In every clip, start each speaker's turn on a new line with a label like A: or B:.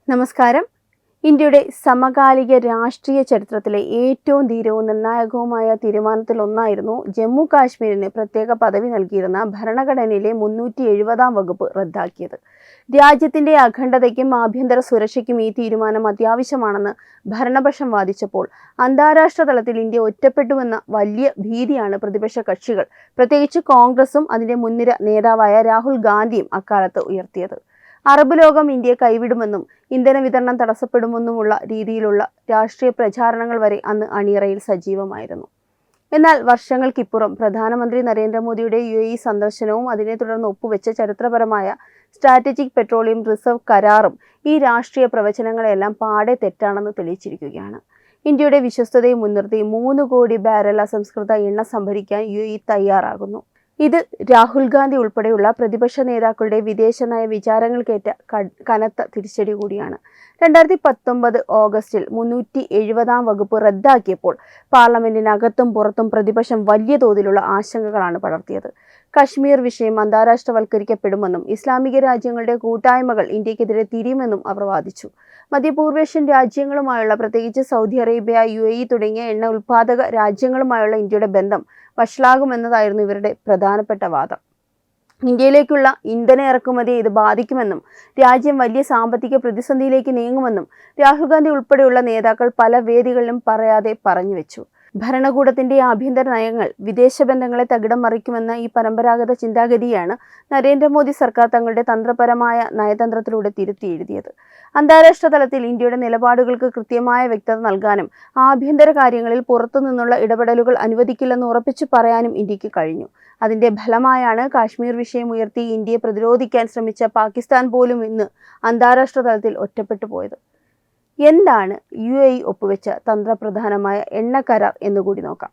A: നമസ്കാരം. ഇന്ത്യയുടെ സമകാലിക രാഷ്ട്രീയ ചരിത്രത്തിലെ ഏറ്റവും ധീരവും നിർണായകവുമായ തീരുമാനത്തിലൊന്നായിരുന്നു ജമ്മു കാശ്മീരിന് പ്രത്യേക പദവി നൽകിയിരുന്ന ഭരണഘടനയിലെ 370-ാം വകുപ്പ് റദ്ദാക്കിയത്. രാജ്യത്തിന്റെ അഖണ്ഡതയ്ക്കും ആഭ്യന്തര സുരക്ഷയ്ക്കും ഈ തീരുമാനം അത്യാവശ്യമാണെന്ന് ഭരണപക്ഷം വാദിച്ചപ്പോൾ അന്താരാഷ്ട്ര തലത്തിൽ ഇന്ത്യ ഒറ്റപ്പെട്ടുവെന്ന വലിയ ഭീതിയാണ് പ്രതിപക്ഷ കക്ഷികൾ, പ്രത്യേകിച്ച് കോൺഗ്രസും അതിന്റെ മുൻനിര നേതാവായ രാഹുൽ ഗാന്ധിയും അക്കാലത്ത് ഉയർത്തിയത്. അറബ് ലോകം ഇന്ത്യയെ കൈവിടുമെന്നും ഇന്ധന വിതരണം തടസ്സപ്പെടുമെന്നുമുള്ള രീതിയിലുള്ള രാഷ്ട്രീയ പ്രചാരണങ്ങൾ വരെ അന്ന് അണിയറയിൽ സജീവമായിരുന്നു. എന്നാൽ വർഷങ്ങൾക്കിപ്പുറം പ്രധാനമന്ത്രി നരേന്ദ്രമോദിയുടെ UAE സന്ദർശനവും അതിനെ തുടർന്ന് ഒപ്പുവെച്ച ചരിത്രപരമായ സ്ട്രാറ്റജിക് പെട്രോളിയം റിസർവ് കരാറും ഈ രാഷ്ട്രീയ പ്രവചനങ്ങളെല്ലാം പാടെ തെറ്റാണെന്ന് തെളിയിച്ചിരിക്കുകയാണ്. ഇന്ത്യയുടെ വിശ്വസ്തതയെ മുൻനിർത്തി 3 കോടി ബാരൽ അസംസ്കൃത എണ്ണ സംഭരിക്കാൻ UAE തയ്യാറാകുന്നു. ഇത് രാഹുൽ ഗാന്ധി ഉൾപ്പെടെയുള്ള പ്രതിപക്ഷ നേതാക്കളുടെ വിദേശനയ വിചാരങ്ങൾക്കേറ്റ കനത്ത തിരിച്ചടി കൂടിയാണ്. 2019 ഓഗസ്റ്റിൽ 370-ാം വകുപ്പ് റദ്ദാക്കിയപ്പോൾ പാർലമെന്റിനകത്തും പുറത്തും പ്രതിപക്ഷം വലിയ തോതിലുള്ള ആശങ്കകളാണ് പടർത്തിയത്. കശ്മീർ വിഷയം അന്താരാഷ്ട്രവൽക്കരിക്കപ്പെടുമെന്നും ഇസ്ലാമിക രാജ്യങ്ങളുടെ കൂട്ടായ്മകൾ ഇന്ത്യക്കെതിരെ തിരിയുമെന്നും അവർ വാദിച്ചു. മധ്യപൂർവേഷ്യൻ രാജ്യങ്ങളുമായുള്ള, പ്രത്യേകിച്ച് സൗദി അറേബ്യ, UAE തുടങ്ങിയ എണ്ണ ഉൽപ്പാദക രാജ്യങ്ങളുമായുള്ള ഇന്ത്യയുടെ ബന്ധം വഷളാകുമെന്നതായിരുന്നു ഇവരുടെ പ്രധാനപ്പെട്ട വാദം. ഇന്ത്യയിലേക്കുള്ള ഇന്ധന ഇറക്കുമതിയെ ഇത് ബാധിക്കുമെന്നും രാജ്യം വലിയ സാമ്പത്തിക പ്രതിസന്ധിയിലേക്ക് നീങ്ങുമെന്നും രാഹുൽ ഗാന്ധി ഉൾപ്പെടെയുള്ള നേതാക്കൾ പല വേദികളിലും പറയാതെ പറഞ്ഞുവെച്ചു. ഭരണകൂടത്തിന്റെ ആഭ്യന്തര നയങ്ങൾ വിദേശ ബന്ധങ്ങളെ തകിടം മറിക്കുമെന്ന ഈ പരമ്പരാഗത ചിന്താഗതിയാണ് നരേന്ദ്രമോദി സർക്കാർ തങ്ങളുടെ തന്ത്രപരമായ നയതന്ത്രത്തിലൂടെ തിരുത്തി എഴുതിയത്. അന്താരാഷ്ട്ര തലത്തിൽ ഇന്ത്യയുടെ നിലപാടുകൾക്ക് കൃത്യമായ വ്യക്തത നൽകാനും ആഭ്യന്തര കാര്യങ്ങളിൽ പുറത്തുനിന്നുള്ള ഇടപെടലുകൾ അനുവദിക്കില്ലെന്ന് ഉറപ്പിച്ചു പറയാനും ഇന്ത്യക്ക് കഴിഞ്ഞു. അതിന്റെ ഫലമായാണ് കാശ്മീർ വിഷയം ഉയർത്തി ഇന്ത്യയെ പ്രതിരോധിക്കാൻ ശ്രമിച്ച പാകിസ്ഥാൻ പോലും ഇന്ന് അന്താരാഷ്ട്ര തലത്തിൽ ഒറ്റപ്പെട്ടു പോയത്. എന്താണ് UAE ഒപ്പുവെച്ച തന്ത്രപ്രധാനമായ എണ്ണ കരാർ എന്നുകൂടി നോക്കാം.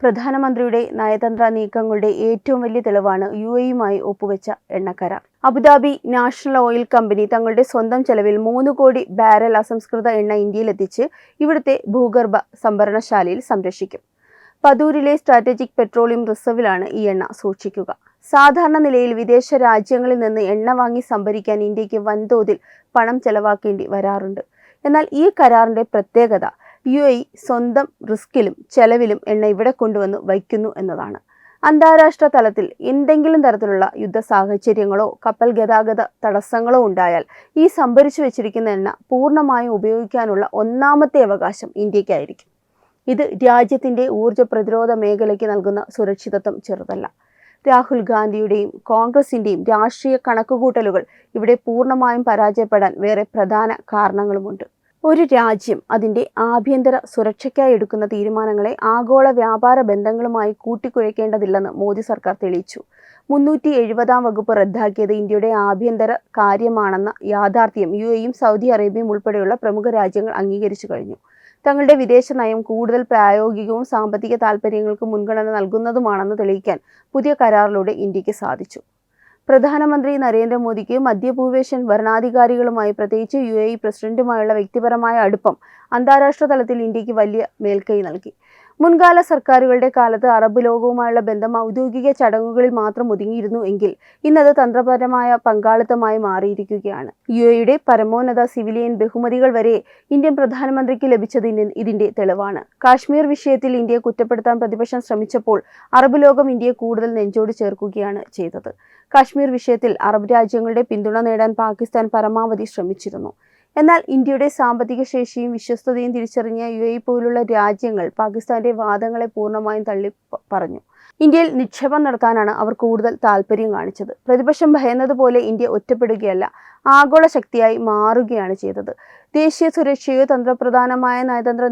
A: പ്രധാനമന്ത്രിയുടെ നയതന്ത്ര നീക്കങ്ങളുടെ ഏറ്റവും വലിയ തെളിവാണ് UAE-യുമായി ഒപ്പുവെച്ച എണ്ണ കരാർ. അബുദാബി നാഷണൽ ഓയിൽ കമ്പനി തങ്ങളുടെ സ്വന്തം ചെലവിൽ 3 കോടി ബാരൽ അസംസ്കൃത എണ്ണ ഇന്ത്യയിലെത്തിച്ച് ഇവിടുത്തെ ഭൂഗർഭ സംഭരണശാലയിൽ സംരക്ഷിക്കും. പദൂരിലെ സ്ട്രാറ്റജിക് പെട്രോളിയം റിസർവിലാണ് ഈ എണ്ണ സൂക്ഷിക്കുക. സാധാരണ നിലയിൽ വിദേശ രാജ്യങ്ങളിൽ നിന്ന് എണ്ണ വാങ്ങി സംഭരിക്കാൻ ഇന്ത്യക്ക് വൻതോതിൽ പണം ചെലവാക്കേണ്ടി വരാറുണ്ട്. എന്നാൽ ഈ കരാറിന്റെ പ്രത്യേകത UAE സ്വന്തം റിസ്കിലും ചെലവിലും എണ്ണ ഇവിടെ കൊണ്ടുവന്ന് വയ്ക്കുന്നു എന്നതാണ്. അന്താരാഷ്ട്ര തലത്തിൽ എന്തെങ്കിലും തരത്തിലുള്ള യുദ്ധ സാഹചര്യങ്ങളോ കപ്പൽ ഗതാഗത തടസ്സങ്ങളോ ഉണ്ടായാൽ ഈ സംഭരിച്ചു വെച്ചിരിക്കുന്ന എണ്ണ പൂർണ്ണമായും ഉപയോഗിക്കാനുള്ള ഒന്നാമത്തെ അവകാശം ഇന്ത്യക്കായിരിക്കും. ഇത് രാജ്യത്തിന്റെ ഊർജ്ജ പ്രതിരോധ മേഖലയ്ക്ക് നൽകുന്ന സുരക്ഷിതത്വം ചെറുതല്ല. രാഹുൽ ഗാന്ധിയുടെയും കോൺഗ്രസിന്റെയും രാഷ്ട്രീയ കണക്കുകൂട്ടലുകൾ ഇവിടെ പൂർണ്ണമായും പരാജയപ്പെടാൻ വേറെ പ്രധാന കാരണങ്ങളുമുണ്ട്. ഒരു രാജ്യം അതിന്റെ ആഭ്യന്തര സുരക്ഷയ്ക്കായി എടുക്കുന്ന തീരുമാനങ്ങളെ ആഗോള വ്യാപാര ബന്ധങ്ങളുമായി കൂട്ടിക്കുഴയ്ക്കേണ്ടതില്ലെന്ന് മോദി സർക്കാർ തെളിയിച്ചു. 370-ാം വകുപ്പ് റദ്ദാക്കിയത് ഇന്ത്യയുടെ ആഭ്യന്തര കാര്യമാണെന്ന യാഥാർത്ഥ്യം UAE-യും സൗദി അറേബ്യയും ഉൾപ്പെടെയുള്ള പ്രമുഖ രാജ്യങ്ങൾ അംഗീകരിച്ചു കഴിഞ്ഞു. തങ്ങളുടെ വിദേശ നയം കൂടുതൽ പ്രായോഗികവും സാമ്പത്തിക താൽപ്പര്യങ്ങൾക്ക് മുൻഗണന നൽകുന്നതുമാണെന്ന് തെളിയിക്കാൻ പുതിയ കരാറിലൂടെ ഇന്ത്യക്ക് സാധിച്ചു. പ്രധാനമന്ത്രി നരേന്ദ്രമോദിക്ക് മധ്യപൂർവേഷ്യൻ ഭരണാധികാരികളുമായി, പ്രത്യേകിച്ച് UAE പ്രസിഡന്റുമായുള്ള വ്യക്തിപരമായ അടുപ്പം അന്താരാഷ്ട്ര തലത്തിൽ ഇന്ത്യക്ക് വലിയ മേൽക്കൈ നൽകി. മുൻകാല സർക്കാരുകളുടെ കാലത്ത് അറബ് ലോകവുമായുള്ള ബന്ധം ഔദ്യോഗിക ചടങ്ങുകളിൽ മാത്രം ഒതുങ്ങിയിരുന്നു എങ്കിൽ ഇന്നത് തന്ത്രപരമായ പങ്കാളിത്തമായി മാറിയിരിക്കുകയാണ്. UAE-യുടെ പരമോന്നത സിവിലിയൻ ബഹുമതികൾ വരെ ഇന്ത്യൻ പ്രധാനമന്ത്രിക്ക് ലഭിച്ചത് ഇതിന്റെ തെളിവാണ്. കാശ്മീർ വിഷയത്തിൽ ഇന്ത്യയെ കുറ്റപ്പെടുത്താൻ പ്രതിപക്ഷം ശ്രമിച്ചപ്പോൾ അറബ് ലോകം ഇന്ത്യയെ കൂടുതൽ നെഞ്ചോട് ചേർക്കുകയാണ് ചെയ്തത്. കാശ്മീർ വിഷയത്തിൽ അറബ് രാജ്യങ്ങളുടെ പിന്തുണ നേടാൻ പാകിസ്ഥാൻ പരമാവധി ശ്രമിച്ചിരുന്നു. എന്നാൽ ഇന്ത്യയുടെ സാമ്പത്തിക ശേഷിയും വിശ്വസ്തതയും തിരിച്ചറിഞ്ഞ UAE പോലുള്ള രാജ്യങ്ങൾ പാകിസ്ഥാന്റെ വാദങ്ങളെ പൂർണ്ണമായും തള്ളി പറഞ്ഞു. ഇന്ത്യയിൽ നിക്ഷേപം നടത്താനാണ് അവർ കൂടുതൽ താല്പര്യം കാണിച്ചത്. പ്രതിപക്ഷം ഭയന്നതുപോലെ ഇന്ത്യ ഒറ്റപ്പെടുകയല്ല, ആഗോള ശക്തിയായി മാറുകയാണ് ചെയ്തത്. ദേശീയ സുരക്ഷയോ തന്ത്രപ്രധാനമായ നയതന്ത്ര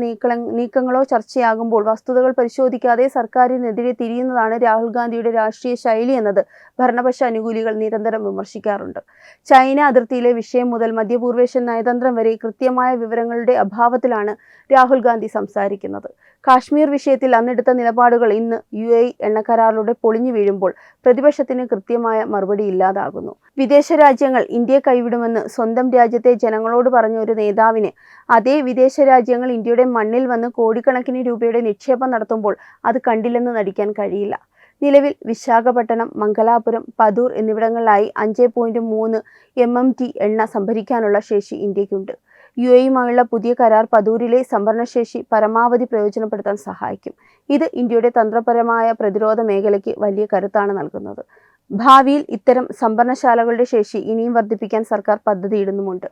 A: നീക്കങ്ങളോ ചർച്ചയാകുമ്പോൾ വസ്തുതകൾ പരിശോധിക്കാതെ സർക്കാരിനെതിരെ തിരിയുന്നതാണ് രാഹുൽ ഗാന്ധിയുടെ രാഷ്ട്രീയ ശൈലി എന്നത് ഭരണപക്ഷ അനുകൂലികൾ നിരന്തരം വിമർശിക്കാറുണ്ട്. ചൈന അതിർത്തിയിലെ വിഷയം മുതൽ മധ്യപൂർവേഷ്യൻ നയതന്ത്രം വരെ കൃത്യമായ വിവരങ്ങളുടെ അഭാവത്തിലാണ് രാഹുൽ ഗാന്ധി സംസാരിക്കുന്നത്. കാശ്മീർ വിഷയത്തിൽ അന്നെടുത്ത നിലപാടുകൾ ഇന്ന് UAE എണ്ണക്കരാറിലൂടെ പൊളിഞ്ഞു വീഴുമ്പോൾ പ്രതിപക്ഷത്തിന് കൃത്യമായ മറുപടി ഇല്ലാതാകുന്നു. വിദേശ രാജ്യങ്ങൾ ഇന്ത്യയെ കൈവിടുമെന്ന് സ്വന്തം രാജ്യത്തെ ജനങ്ങളോട് പറഞ്ഞ ഒരു നേതാവിന് അതേ വിദേശ രാജ്യങ്ങൾ ഇന്ത്യയുടെ മണ്ണിൽ വന്ന് കോടിക്കണക്കിന് രൂപയുടെ നിക്ഷേപം നടത്തുമ്പോൾ അത് കണ്ടില്ലെന്ന് നടിക്കാൻ കഴിയില്ല. നിലവിൽ വിശാഖപട്ടണം, മംഗലാപുരം, പദൂർ എന്നിവിടങ്ങളിലായി 5.3 MMT എണ്ണ സംഭരിക്കാനുള്ള ശേഷി ഇന്ത്യയ്ക്കുണ്ട്. UAEയുമായുള്ള പുതിയ കരാർ പദൂരിലെ സംഭരണശേഷി പരമാവധി പ്രയോജനപ്പെടുത്താൻ സഹായിക്കും. ഇത് ഇന്ത്യയുടെ തന്ത്രപരമായ പ്രതിരോധ മേഖലയ്ക്ക് വലിയ കരുത്താണ് നൽകുന്നത്. ഭാവിയിൽ ഇത്തരം സംഭരണശാലകളുടെ ശേഷി ഇനിയും വർദ്ധിപ്പിക്കാൻ സർക്കാർ പദ്ധതിയിടുന്നുമുണ്ട്.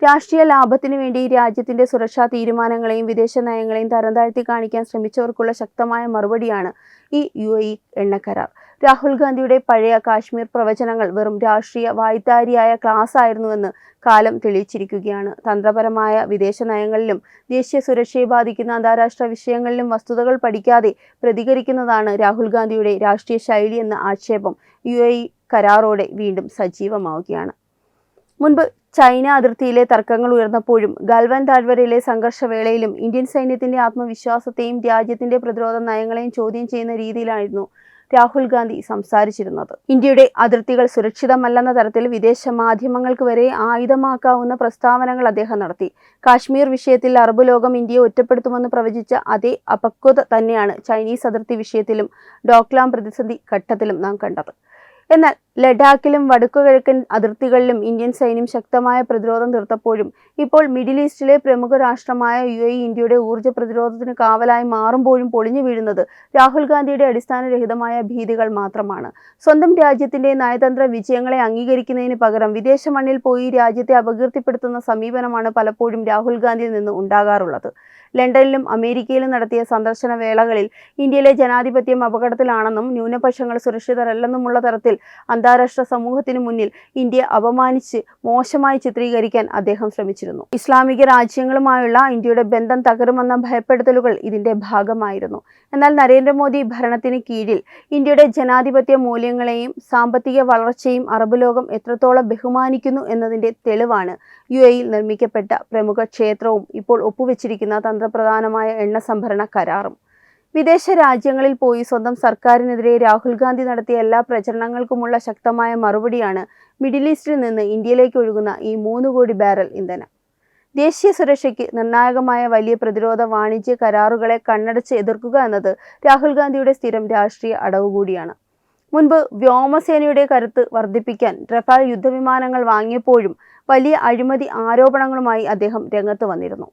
A: രാഷ്ട്രീയ ലാഭത്തിനു വേണ്ടി രാജ്യത്തിന്റെ സുരക്ഷാ തീരുമാനങ്ങളെയും വിദേശ നയങ്ങളെയും തരംതാഴ്ത്തി കാണിക്കാൻ ശ്രമിച്ചവർക്കുള്ള ശക്തമായ മറുപടിയാണ് ഈ UAE എണ്ണക്കരാർ. രാഹുൽ ഗാന്ധിയുടെ പഴയ കാശ്മീർ പ്രവചനങ്ങൾ വെറും രാഷ്ട്രീയ വായ്ത്താരിയായ ക്ലാസ് ആയിരുന്നുവെന്ന് കാലം തെളിയിച്ചിരിക്കുകയാണ്. തന്ത്രപരമായ വിദേശ നയങ്ങളിലും ദേശീയ സുരക്ഷയെ ബാധിക്കുന്ന അന്താരാഷ്ട്ര വിഷയങ്ങളിലും വസ്തുതകൾ പഠിക്കാതെ പ്രതികരിക്കുന്നതാണ് രാഹുൽ ഗാന്ധിയുടെ രാഷ്ട്രീയ ശൈലി എന്ന ആക്ഷേപം UAE കരാറോടെ വീണ്ടും സജീവമാവുകയാണ്. മുൻപ് ചൈന അതിർത്തിയിലെ തർക്കങ്ങൾ ഉയർന്നപ്പോഴും ഗൽവാൻ താഴ്വരയിലെ സംഘർഷവേളയിലും ഇന്ത്യൻ സൈന്യത്തിന്റെ ആത്മവിശ്വാസത്തെയും രാജ്യത്തിന്റെ പ്രതിരോധ നയങ്ങളെയും ചോദ്യം ചെയ്യുന്ന രീതിയിലായിരുന്നു രാഹുൽ ഗാന്ധി സംസാരിച്ചിരുന്നത്. ഇന്ത്യയുടെ അതിർത്തികൾ സുരക്ഷിതമല്ലെന്ന തരത്തിൽ വിദേശ മാധ്യമങ്ങൾക്ക് വരെ ആയുധമാക്കാവുന്ന പ്രസ്താവനകൾ അദ്ദേഹം നടത്തി. കാശ്മീർ വിഷയത്തിൽ അറബ് ലോകം ഇന്ത്യയെ ഒറ്റപ്പെടുത്തുമെന്ന് പ്രവചിച്ച അതേ അപക്വത തന്നെയാണ് ചൈനീസ് അതിർത്തി വിഷയത്തിലും ഡോക്ലാം പ്രതിസന്ധി ഘട്ടത്തിലും നാം കണ്ടത്. എന്നാൽ ലഡാക്കിലും വടക്കുകിഴക്കൻ അതിർത്തികളിലും ഇന്ത്യൻ സൈന്യം ശക്തമായ പ്രതിരോധം തീർത്തപ്പോഴും ഇപ്പോൾ മിഡിൽ ഈസ്റ്റിലെ പ്രമുഖ രാഷ്ട്രമായ UAE ഇന്ത്യയുടെ ഊർജ്ജ പ്രതിരോധത്തിന് കാവലായി മാറുമ്പോഴും പൊളിഞ്ഞു വീഴുന്നത് രാഹുൽ ഗാന്ധിയുടെ അടിസ്ഥാനരഹിതമായ ഭീതികൾ മാത്രമാണ്. സ്വന്തം രാജ്യത്തിന്റെ നയതന്ത്ര വിജയങ്ങളെ അംഗീകരിക്കുന്നതിന് പകരം വിദേശ മണ്ണിൽ പോയി രാജ്യത്തെ അപകീർത്തിപ്പെടുത്തുന്ന സമീപനമാണ് പലപ്പോഴും രാഹുൽ ഗാന്ധിയിൽ നിന്ന് ഉണ്ടാകാറുള്ളത്. ലണ്ടനിലും അമേരിക്കയിലും നടത്തിയ സന്ദർശന വേളകളിൽ ഇന്ത്യയിലെ ജനാധിപത്യം അപകടത്തിലാണെന്നും ന്യൂനപക്ഷങ്ങൾ സുരക്ഷിതരല്ലെന്നുമുള്ള തരത്തിൽ അന്താരാഷ്ട്ര സമൂഹത്തിനു മുന്നിൽ ഇന്ത്യ അപമാനിച്ച് മോശമായി ചിത്രീകരിക്കാൻ അദ്ദേഹം ശ്രമിച്ചിരുന്നു. ഇസ്ലാമിക രാജ്യങ്ങളുമായുള്ള ഇന്ത്യയുടെ ബന്ധം തകരുമെന്ന ഭയപ്പെടുത്തലുകൾ ഇതിന്റെ ഭാഗമായിരുന്നു. എന്നാൽ നരേന്ദ്രമോദി ഭരണത്തിന് കീഴിൽ ഇന്ത്യയുടെ ജനാധിപത്യ മൂല്യങ്ങളെയും സാമ്പത്തിക വളർച്ചയും അറബ് ലോകം എത്രത്തോളം ബഹുമാനിക്കുന്നു എന്നതിന്റെ തെളിവാണ് UAEയിൽ നിർമ്മിക്കപ്പെട്ട പ്രമുഖ ക്ഷേത്രവും ഇപ്പോൾ ഒപ്പുവെച്ചിരിക്കുന്ന തന്ത്രപ്രധാനമായ എണ്ണ സംഭരണ കരാറും. വിദേശ രാജ്യങ്ങളിൽ പോയി സ്വന്തം സർക്കാരിനെതിരെ രാഹുൽ ഗാന്ധി നടത്തിയ എല്ലാ പ്രചരണങ്ങൾക്കുമുള്ള ശക്തമായ മറുപടിയാണ് മിഡിൽ ഈസ്റ്റിൽ നിന്ന് ഇന്ത്യയിലേക്ക് ഒഴുകുന്ന ഈ 3 കോടി ബാരൽ ഇന്ധനം. ദേശീയ സുരക്ഷയ്ക്ക് നിർണായകമായ വലിയ പ്രതിരോധ വാണിജ്യ കരാറുകളെ കണ്ണടച്ച് എതിർക്കുക എന്നത് രാഹുൽ ഗാന്ധിയുടെ സ്ഥിരം രാഷ്ട്രീയ അടവ് കൂടിയാണ്. മുൻപ് വ്യോമസേനയുടെ കരുത്ത് വർദ്ധിപ്പിക്കാൻ റഫാൽ യുദ്ധവിമാനങ്ങൾ വാങ്ങിയപ്പോഴും വലിയ അഴിമതി ആരോപണങ്ങളുമായി അദ്ദേഹം രംഗത്ത് വന്നിരുന്നു.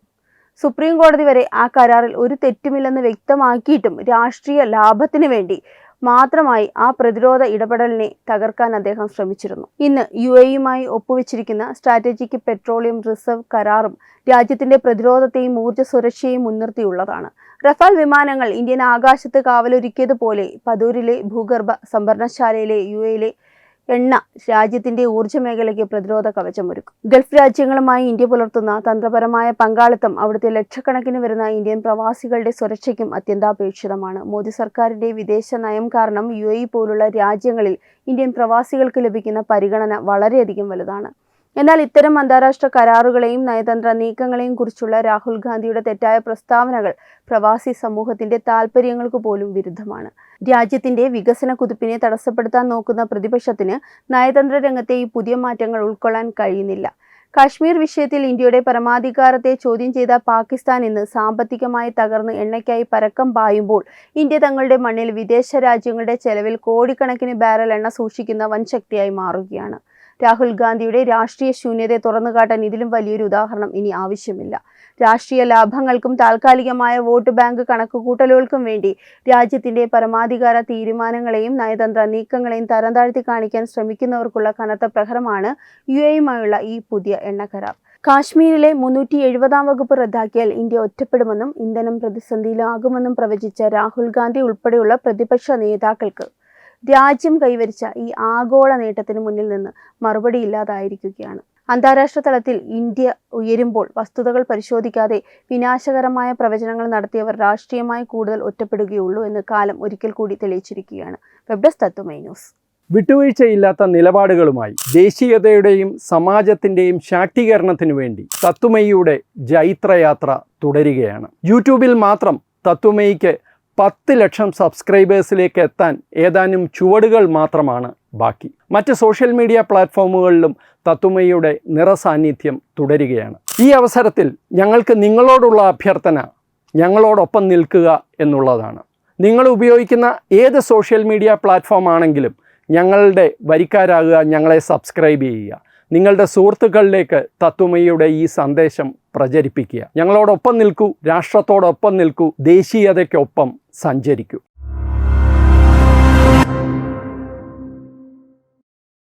A: സുപ്രീം കോടതി വരെ ആ കരാറിൽ ഒരു തെറ്റുമില്ലെന്ന് വ്യക്തമാക്കിയിട്ടും രാഷ്ട്രീയ ലാഭത്തിന് വേണ്ടി മാത്രമായി ആ പ്രതിരോധ ഇടപെടലിനെ തകർക്കാൻ അദ്ദേഹം ശ്രമിച്ചിരുന്നു. ഇന്ന് UAEയുമായി ഒപ്പുവെച്ചിരിക്കുന്ന സ്ട്രാറ്റജിക് പെട്രോളിയം റിസർവ് കരാറും രാജ്യത്തിന്റെ പ്രതിരോധത്തെയും ഊർജ്ജ സുരക്ഷയെയും മുൻനിർത്തിയുള്ളതാണ്. റഫാൽ വിമാനങ്ങൾ ഇന്ത്യൻ ആകാശത്ത് കാവലൊരുക്കിയതുപോലെ പദൂരിലെ ഭൂഗർഭ സംഭരണശാലയിലെ UAEയിലെ എണ്ണ രാജ്യത്തിന്റെ ഊർജ്ജ മേഖലയ്ക്ക് പ്രതിരോധ കവചമൊരുക്കും. ഗൾഫ് രാജ്യങ്ങളുമായി ഇന്ത്യ പുലർത്തുന്ന തന്ത്രപരമായ പങ്കാളിത്തം അവിടുത്തെ ലക്ഷക്കണക്കിന് വരുന്ന ഇന്ത്യൻ പ്രവാസികളുടെ സുരക്ഷയ്ക്കും അത്യന്താപേക്ഷിതമാണ്. മോദി സർക്കാരിന്റെ വിദേശ നയം കാരണം UAE പോലുള്ള രാജ്യങ്ങളിൽ ഇന്ത്യൻ പ്രവാസികൾക്ക് ലഭിക്കുന്ന പരിഗണന വളരെയധികം വലുതാണ്. എന്നാൽ ഇത്തരം അന്താരാഷ്ട്ര കരാറുകളെയും നയതന്ത്ര നീക്കങ്ങളെയും കുറിച്ചുള്ള രാഹുൽ ഗാന്ധിയുടെ തെറ്റായ പ്രസ്താവനകൾ പ്രവാസി സമൂഹത്തിന്റെ താൽപ്പര്യങ്ങൾക്ക് പോലും വിരുദ്ധമാണ്. രാജ്യത്തിന്റെ വികസന കുതിപ്പിനെ തടസ്സപ്പെടുത്താൻ നോക്കുന്ന പ്രതിപക്ഷത്തിന് നയതന്ത്ര രംഗത്തെ ഈ പുതിയ മാറ്റങ്ങൾ ഉൾക്കൊള്ളാൻ കഴിയുന്നില്ല. കാശ്മീർ വിഷയത്തിൽ ഇന്ത്യയുടെ പരമാധികാരത്തെ ചോദ്യം ചെയ്ത പാകിസ്ഥാൻ ഇന്ന് സാമ്പത്തികമായി തകർന്ന് എണ്ണയ്ക്കായി പരക്കം പായുമ്പോൾ ഇന്ത്യ തങ്ങളുടെ മണ്ണിൽ വിദേശ രാജ്യങ്ങളുടെ ചെലവിൽ കോടിക്കണക്കിന് ബാരൽ എണ്ണ സൂക്ഷിക്കുന്ന വൻ ശക്തിയായി മാറുകയാണ്. രാഹുൽ ഗാന്ധിയുടെ രാഷ്ട്രീയ ശൂന്യതയെ തുറന്നുകാട്ടാൻ ഇതിലും വലിയൊരു ഉദാഹരണം ഇനി ആവശ്യമില്ല. രാഷ്ട്രീയ ലാഭങ്ങൾക്കും താൽക്കാലികമായ വോട്ട് ബാങ്ക് കണക്കുകൂട്ടലുകൾക്കും വേണ്ടി രാജ്യത്തിന്റെ പരമാധികാര തീരുമാനങ്ങളെയും നയതന്ത്ര നീക്കങ്ങളെയും തരംതാഴ്ത്തി കാണിക്കാൻ ശ്രമിക്കുന്നവർക്കുള്ള കനത്ത പ്രഹരമാണ് UAEയുമായുള്ള ഈ പുതിയ എണ്ണക്കരാർ. കാശ്മീരിലെ 370-ാം വകുപ്പ് റദ്ദാക്കിയാൽ ഇന്ത്യ ഒറ്റപ്പെടുമെന്നും ഇന്ധനം പ്രതിസന്ധിയിലാകുമെന്നും പ്രവചിച്ച രാഹുൽ ഗാന്ധി ഉൾപ്പെടെയുള്ള പ്രതിപക്ഷ നേതാക്കൾക്ക് രാജ്യം കൈവരിച്ച ഈ ആഗോള നേട്ടത്തിന് മുന്നിൽ നിന്ന് മറുപടിയില്ലാതായിരിക്കുകയാണ്. അന്താരാഷ്ട്ര തലത്തിൽ ഇന്ത്യ ഉയരുമ്പോൾ വസ്തുതകൾ പരിശോധിക്കാതെ വിനാശകരമായ പ്രവചനങ്ങൾ നടത്തിയവർ രാഷ്ട്രീയമായി കൂടുതൽ ഒറ്റപ്പെടുകയുള്ളൂ എന്ന് കാലം ഒരിക്കൽ കൂടി തെളിയിച്ചിരിക്കുകയാണ്. വെബ് ഡെസ്ക് തത്വമൈ ന്യൂസ്.
B: വിട്ടുവീഴ്ചയില്ലാത്ത നിലപാടുകളുമായി ദേശീയതയുടെയും സമാജത്തിൻ്റെയും ശാക്തീകരണത്തിനു വേണ്ടി തത്വമയിയുടെ ജൈത്രയാത്ര തുടരുകയാണ്. യൂട്യൂബിൽ മാത്രം തത്വമയിക്ക് 10 ലക്ഷം സബ്സ്ക്രൈബേഴ്സിലേക്ക് എത്താൻ ഏതാനും ചുവടുകൾ മാത്രമാണ് ബാക്കി. മറ്റ് സോഷ്യൽ മീഡിയ പ്ലാറ്റ്ഫോമുകളിലും തത്വമയിയുടെ നിറസാന്നിധ്യം തുടരുകയാണ്. ഈ അവസരത്തിൽ ഞങ്ങൾക്ക് നിങ്ങളോടുള്ള അഭ്യർത്ഥന ഞങ്ങളോടൊപ്പം നിൽക്കുക എന്നുള്ളതാണ്. നിങ്ങൾ ഉപയോഗിക്കുന്ന ഏത് സോഷ്യൽ മീഡിയ പ്ലാറ്റ്ഫോം ആണെങ്കിലും ഞങ്ങളുടെ വരിക്കാരാകുക, ഞങ്ങളെ സബ്സ്ക്രൈബ് ചെയ്യുക, നിങ്ങളുടെ സുഹൃത്തുക്കളിലേക്ക് തത്വമയിയുടെ ഈ സന്ദേശം പ്രചരിപ്പിക്കുക. ഞങ്ങളോടൊപ്പം നിൽക്കൂ, രാഷ്ട്രത്തോടൊപ്പം നിൽക്കൂ, ദേശീയതയ്ക്കൊപ്പം സഞ്ചരിക്കൂ.